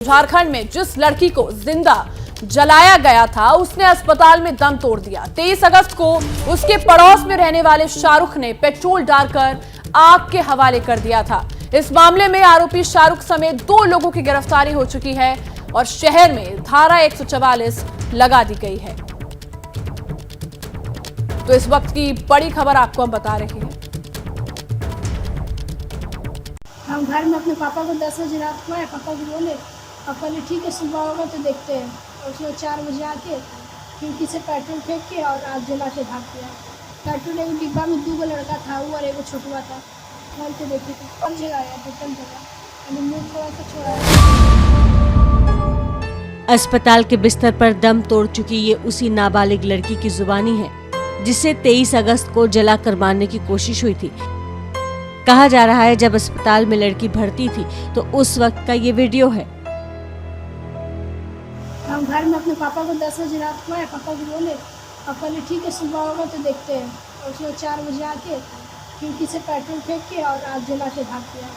झारखंड में जिस लड़की को जिंदा जलाया गया था उसने अस्पताल में दम तोड़ दिया। 23 अगस्त को उसके पड़ोस में रहने वाले शाहरुख ने पेट्रोल डालकर आग के हवाले कर दिया था। इस मामले में आरोपी शाहरुख समेत 2 लोगों की गिरफ्तारी हो चुकी है और शहर में धारा 144 लगा दी गई है। तो इस वक्त की बड़ी खबर आपको हम बता रहे हैं। हम घर में अपने पापा को 10 बजे रात को आए, पापा को बोले, पापा ने ठीक है सुबह होगा तो देखते हैं। और उसने 4 बजे आके खिड़की से पेट्रोल फेंक के और आग जला के भाग गया। पेट्रोल एक डिब्बा में 2 लड़का था, वो और एक छोटुआ था। खोल के देखे थे, कौन जगह आया टोटल जगह अभी मुँह थोड़ा सा छोड़ा है। अस्पताल के बिस्तर पर दम तोड़ चुकी ये उसी नाबालिग लड़की की जुबानी है जिसे 23 अगस्त को जलाकर मारने की कोशिश हुई थी। कहा जा रहा है जब अस्पताल में लड़की भर्ती थी तो उस वक्त का ये वीडियो है। हम घर में अपने पापा को 10 बजे रात को आए, पापा को बोले, पापा ने ठीक है सुबह होगा तो देखते हैं। और उसने 4 बजे आके खिड़की से पेट्रोल फेंक के और आग जला के भाग गया।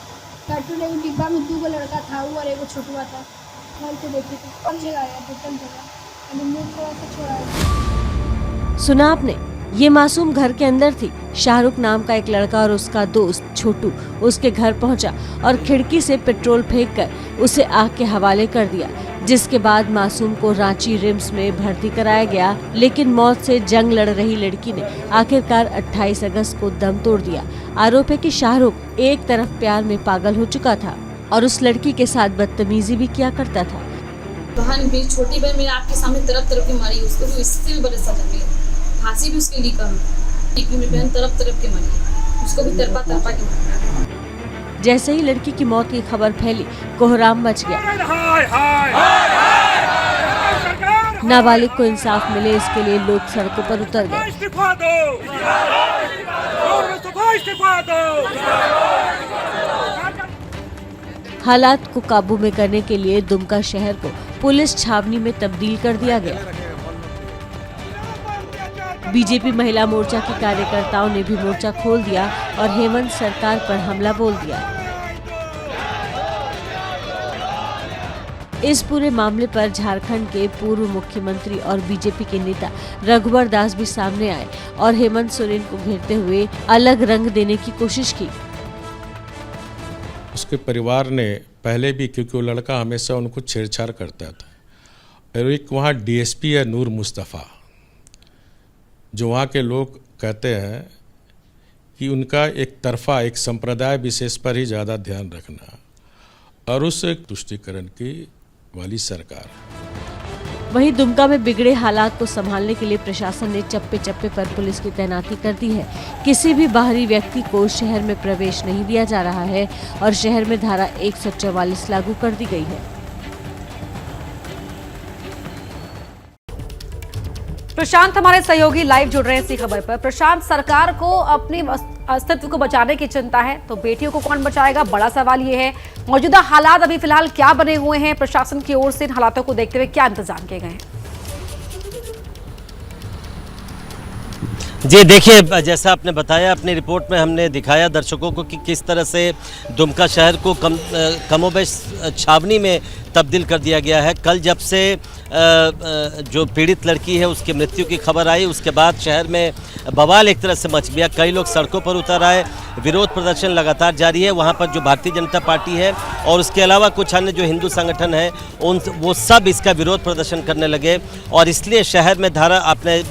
पेट्रोल एक डिब्बा में 2 लड़का था, वो और एक छोटुआ था। खोल के देखे थे, कौन जगह आया टोटल जगह अभी मुँह थोड़ा सा छोड़ा है। सुना आपने, ये मासूम घर के अंदर थी। शाहरुख नाम का एक लड़का और उसका दोस्त छोटू उसके घर पहुंचा और खिड़की से पेट्रोल फेंककर उसे आग के हवाले कर दिया, जिसके बाद मासूम को रांची रिम्स में भर्ती कराया गया। लेकिन मौत से जंग लड़ रही लड़की ने आखिरकार 28 अगस्त को दम तोड़ दिया। आरोप है कि शाहरुख एक तरफ प्यार में पागल हो चुका था और उस लड़की के साथ बदतमीजी भी किया करता था। बहन भी, छोटी बहन मेरे आपके सामने तरफ तरफ की मारी, उसको भी इससे भी बड़े सजा मिले, फांसी भी उसके लिए कम। मेरी बहन तरफ तरफ के मारी, उसको भी तरपा तरपा के मारी। जैसे ही लड़की की मौत की खबर फैली, कोहराम मच गया। नाबालिग को इंसाफ मिले, इसके लिए लोग सड़कों पर उतर गए। हालात को काबू में करने के लिए दुमका शहर को पुलिस छावनी में तब्दील कर दिया गया। बीजेपी महिला मोर्चा के कार्यकर्ताओं ने भी मोर्चा खोल दिया और हेमंत सरकार पर हमला बोल दिया। इस पूरे मामले पर झारखंड के पूर्व मुख्यमंत्री और बीजेपी के नेता रघुवर दास भी सामने आए और हेमंत सोरेन को घेरते हुए अलग रंग देने की कोशिश की। उसके परिवार ने पहले भी, क्योंकि वो लड़का हमेशा उनको छेड़छाड़ करता था, और एक वहाँ डीएसपी है नूर मुस्तफ़ा, जो वहाँ के लोग कहते हैं कि उनका एक तरफा, एक संप्रदाय विशेष पर ही ज़्यादा ध्यान रखना, और उस तुष्टीकरण की वाली सरकार। वहीं दुमका में बिगड़े हालात को संभालने के लिए प्रशासन ने चप्पे चप्पे पर पुलिस की तैनाती कर दी है। किसी भी बाहरी व्यक्ति को शहर में प्रवेश नहीं दिया जा रहा है और शहर में धारा 144 लागू कर दी गई है। प्रशांत हमारे सहयोगी लाइव जुड़ रहे हैं इसी खबर पर। प्रशांत, सरकार को अपने अस्तित्व को बचाने की चिंता है तो बेटियों को कौन बचाएगा, बड़ा सवाल ये है। मौजूदा हालात अभी फिलहाल क्या बने हुए हैं, प्रशासन की ओर से इन हालातों को देखते हुए क्या इंतजाम किए गए हैं? जी देखिए, जैसा आपने बताया अपनी रिपोर्ट में, हमने दिखाया दर्शकों को कि किस तरह से दुमका शहर को कमोबेश छावनी में तब्दील कर दिया गया है। कल जब से जो पीड़ित लड़की है उसकी मृत्यु की खबर आई, उसके बाद शहर में बवाल एक तरह से मच गया। कई लोग सड़कों पर उतर आए, विरोध प्रदर्शन लगातार जारी है। वहाँ पर जो भारतीय जनता पार्टी है और उसके अलावा कुछ अन्य जो हिंदू संगठन है वो सब इसका विरोध प्रदर्शन करने लगे, और इसलिए शहर में धारा, आपने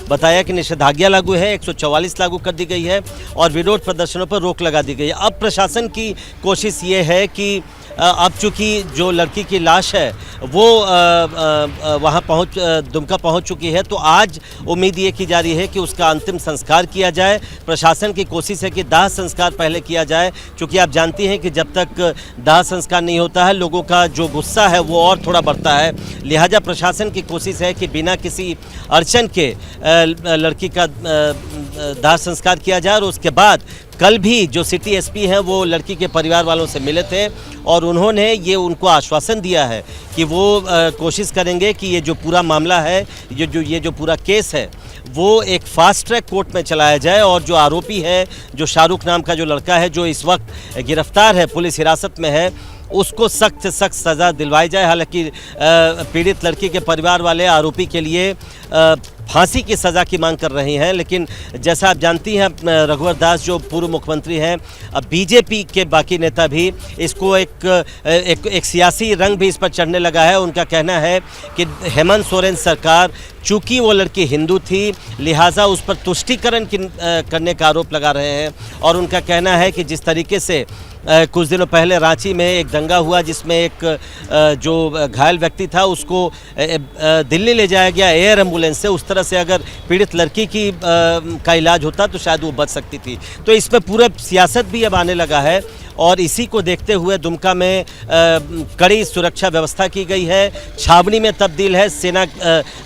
बताया कि निषेधाज्ञा लागू है, 144 लागू कर दी गई है और विरोध प्रदर्शनों पर रोक लगा दी गई है। अब प्रशासन की कोशिश ये है कि अब चूँकि जो लड़की की लाश है वो वहाँ दुमका पहुँच चुकी है, तो आज उम्मीद ये की जा रही है कि उसका अंतिम संस्कार किया जाए। प्रशासन की कोशिश है कि दाह संस्कार पहले किया जाए, क्योंकि आप जानती हैं कि जब तक दाह संस्कार नहीं होता है लोगों का जो गुस्सा है वो और थोड़ा बढ़ता है। लिहाजा प्रशासन की कोशिश है कि बिना किसी अड़चन के लड़की का दाह संस्कार किया जाए। और उसके बाद कल भी जो सिटी एसपी हैं वो लड़की के परिवार वालों से मिले थे और उन्होंने ये उनको आश्वासन दिया है कि वो कोशिश करेंगे कि ये जो पूरा मामला है, ये जो पूरा केस है, वो एक फास्ट ट्रैक कोर्ट में चलाया जाए और जो आरोपी है, जो शाहरुख नाम का जो लड़का है जो इस वक्त गिरफ्तार है, पुलिस हिरासत में है, उसको सख्त से सख्त सज़ा दिलवाई जाए। हालांकि पीड़ित लड़की के परिवार वाले आरोपी के लिए फांसी की सज़ा की मांग कर रहे हैं, लेकिन जैसा आप जानती हैं रघुवर दास जो पूर्व मुख्यमंत्री हैं, अब बीजेपी के बाकी नेता भी इसको एक सियासी रंग भी इस पर चढ़ने लगा है। उनका कहना है कि हेमंत सोरेन सरकार, चूंकि वो लड़की हिंदू थी, लिहाजा उस पर तुष्टीकरण करने का आरोप लगा रहे हैं। और उनका कहना है कि जिस तरीके से कुछ दिनों पहले रांची में एक दंगा हुआ जिसमें एक जो घायल व्यक्ति था उसको दिल्ली ले जाया गया एयर एम्बुलेंस से, उस तरह से अगर पीड़ित लड़की का इलाज होता तो शायद वो बच सकती थी। तो इसमें पूरा सियासत भी अब आने लगा है और इसी को देखते हुए दुमका में कड़ी सुरक्षा व्यवस्था की गई है। छावनी में तब्दील है, सेना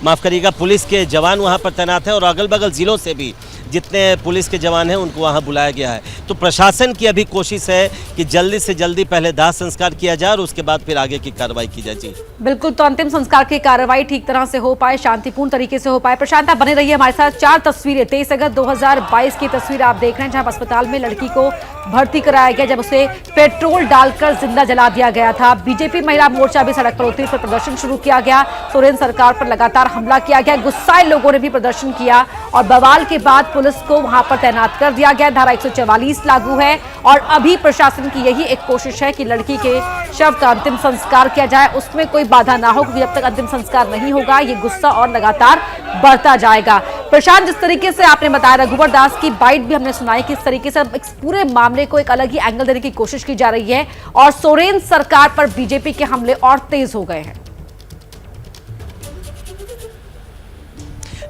माफ़ करिएगा पुलिस के जवान वहाँ पर तैनात हैं और अगल बगल ज़िलों से भी जितने पुलिस के जवान हैं उनको वहाँ बुलाया गया है। तो प्रशासन की अभी कोशिश है कि जल्दी से जल्दी पहले दाह संस्कार किया जाए और उसके बाद फिर आगे की कार्रवाई की जाए। जी बिल्कुल, तो अंतिम संस्कार की कार्रवाई ठीक तरह से हो पाए, शांतिपूर्ण तरीके से हो पाए। प्रशांत, आप बने रहिए हमारे साथ। 4 तस्वीरें 23 अगस्त 2022 की तस्वीर आप देख रहे हैं, जहां अस्पताल में लड़की को भर्ती कराया गया जब उसे पेट्रोल डालकर जिंदा जला दिया गया था। बीजेपी महिला मोर्चा भी सड़क पर उतरी, पर प्रदर्शन शुरू किया गया। सोरेन सरकार पर लगातार हमला किया गया, गुस्साए लोगों ने भी प्रदर्शन किया और बवाल के बाद पुलिस को वहां पर तैनात कर दिया गया। धारा 144 लागू है और अभी प्रशासन की यही एक कोशिश है कि लड़की के शव का अंतिम संस्कार किया जाए, उसमें कोई बाधा ना हो, क्योंकि जब तक अंतिम संस्कार नहीं होगा ये गुस्सा और लगातार बढ़ता जाएगा। प्रशांत, जिस तरीके से आपने बताया, रघुवर दास की बाइट भी हमने सुनाई, किस तरीके से इस पूरे मामले को एक अलग ही एंगल देने की कोशिश की जा रही है और सोरेन सरकार पर बीजेपी के हमले और तेज हो गए हैं।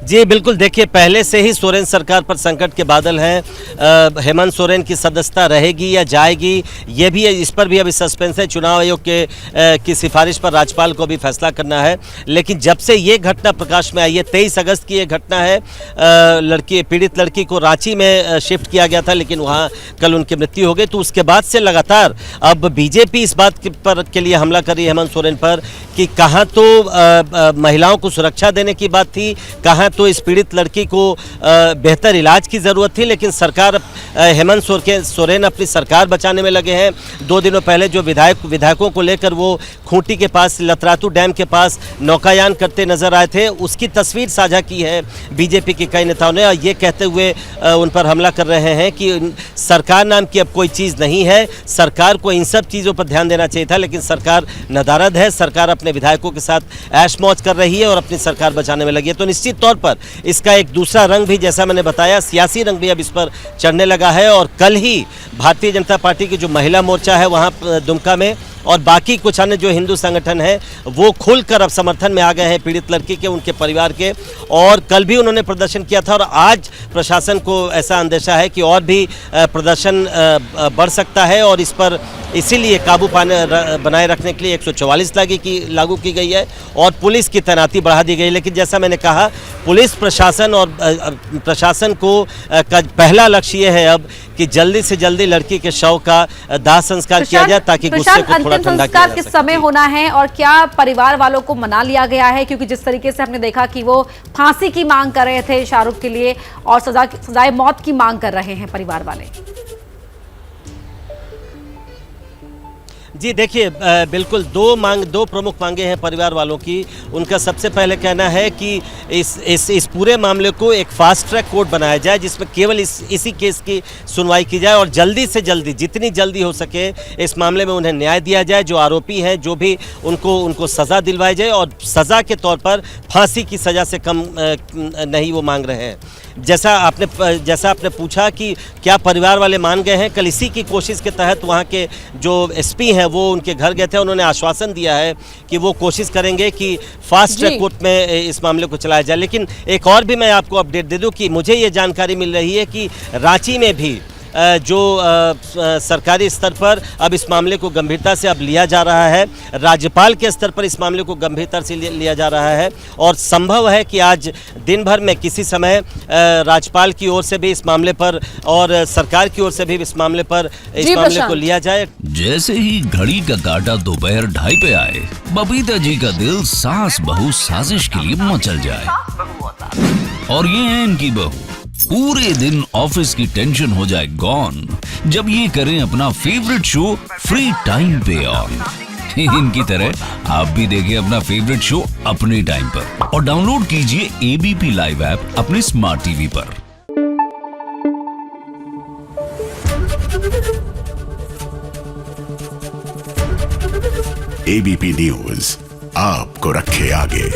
जी बिल्कुल, देखिए पहले से ही सोरेन सरकार पर संकट के बादल हैं। हेमंत सोरेन की सदस्यता रहेगी या जाएगी, ये भी इस पर भी अभी सस्पेंस है। चुनाव आयोग की सिफारिश पर राज्यपाल को भी फैसला करना है। लेकिन जब से ये घटना प्रकाश में आई है, 23 अगस्त की ये घटना है, पीड़ित लड़की को रांची में शिफ्ट किया गया था लेकिन वहाँ कल उनकी मृत्यु हो गई। तो उसके बाद से लगातार अब बीजेपी इस बात के लिए हमला कर रही है हेमंत सोरेन पर कि कहाँ तो महिलाओं को सुरक्षा देने की बात थी, कहाँ तो इस पीड़ित लड़की को बेहतर इलाज की ज़रूरत थी, लेकिन सरकार हेमंत सोरेन अपनी सरकार बचाने में लगे हैं। 2 दिनों पहले जो विधायकों को लेकर वो खूंटी के पास, लतरातू डैम के पास नौकायान करते नजर आए थे, उसकी तस्वीर साझा की है बीजेपी के कई नेताओं ने और ये कहते हुए उन पर हमला कर रहे हैं कि सरकार नाम की अब कोई चीज़ नहीं है, सरकार को इन सब चीज़ों पर ध्यान देना चाहिए था, लेकिन सरकार नदारद है, सरकार अपने विधायकों के साथ ऐश मौज कर रही है और अपनी सरकार बचाने में लगी है। तो निश्चित तौर पर इसका एक दूसरा रंग भी, जैसा मैंने बताया, सियासी रंग भी अब इस पर चढ़ने लगा है। और कल ही भारतीय जनता पार्टी की जो महिला मोर्चा है वहाँ दुमका में और बाकी कुछ अन्य जो हिंदू संगठन है वो खुलकर अब समर्थन में आ गए हैं पीड़ित लड़की के, उनके परिवार के। और कल भी उन्होंने प्रदर्शन किया था और आज प्रशासन को ऐसा अंदेशा है कि और भी प्रदर्शन बढ़ सकता है और इस पर इसीलिए काबू बनाए रखने के लिए 144 लागू की गई है और पुलिस की तैनाती बढ़ा दी गई। लेकिन जैसा मैंने कहा, पुलिस प्रशासन और प्रशासन को का पहला लक्ष्य ये है अब कि जल्दी से जल्दी लड़की के शव का दाह संस्कार किया जाए ताकि गुस्से को थोड़ा ठंडा किया जा सके। किस समय होना है और क्या परिवार वालों को मना लिया गया है? क्योंकि जिस तरीके से हमने देखा कि वो फांसी की मांग कर रहे थे शाहरुख के लिए और सजाए मौत की मांग कर रहे हैं परिवार वाले। जी देखिए, बिल्कुल दो प्रमुख मांगे हैं परिवार वालों की। उनका सबसे पहले कहना है कि इस पूरे मामले को एक फास्ट ट्रैक कोर्ट बनाया जाए जिसमें केवल इसी केस की सुनवाई की जाए और जल्दी से जल्दी, जितनी जल्दी हो सके इस मामले में उन्हें न्याय दिया जाए। जो आरोपी हैं जो भी उनको सज़ा दिलवाई जाए और सज़ा के तौर पर फांसी की सज़ा से कम नहीं वो मांग रहे हैं। जैसा आपने पूछा कि क्या परिवार वाले मान गए हैं, कल इसी की कोशिश के तहत वहाँ के जो एसपी हैं वो उनके घर गए थे। उन्होंने आश्वासन दिया है कि वो कोशिश करेंगे कि फास्ट ट्रैक कोर्ट में इस मामले को चलाया जाए। लेकिन एक और भी मैं आपको अपडेट दे दूं कि मुझे ये जानकारी मिल रही है कि रांची में भी जो सरकारी स्तर पर अब इस मामले को गंभीरता से अब लिया जा रहा है, राज्यपाल के स्तर पर इस मामले को गंभीरता से लिया जा रहा है और संभव है कि आज दिन भर में किसी समय राज्यपाल की ओर से भी इस मामले पर और सरकार की ओर से भी इस मामले को लिया जाए। जैसे ही घड़ी का काटा दोपहर 2:30 पे आए, बबीता जी का दिल सास बहू साजिश के लिए मचल जाए और ये है इनकी बहू पूरे दिन ऑफिस की टेंशन हो जाए गॉन जब ये करें अपना फेवरेट शो फ्री टाइम पे ऑन। इनकी तरह आप भी देखिए अपना फेवरेट शो अपने टाइम पर और डाउनलोड कीजिए एबीपी लाइव ऐप अपने स्मार्ट टीवी पर। एबीपी न्यूज आपको रखे आगे।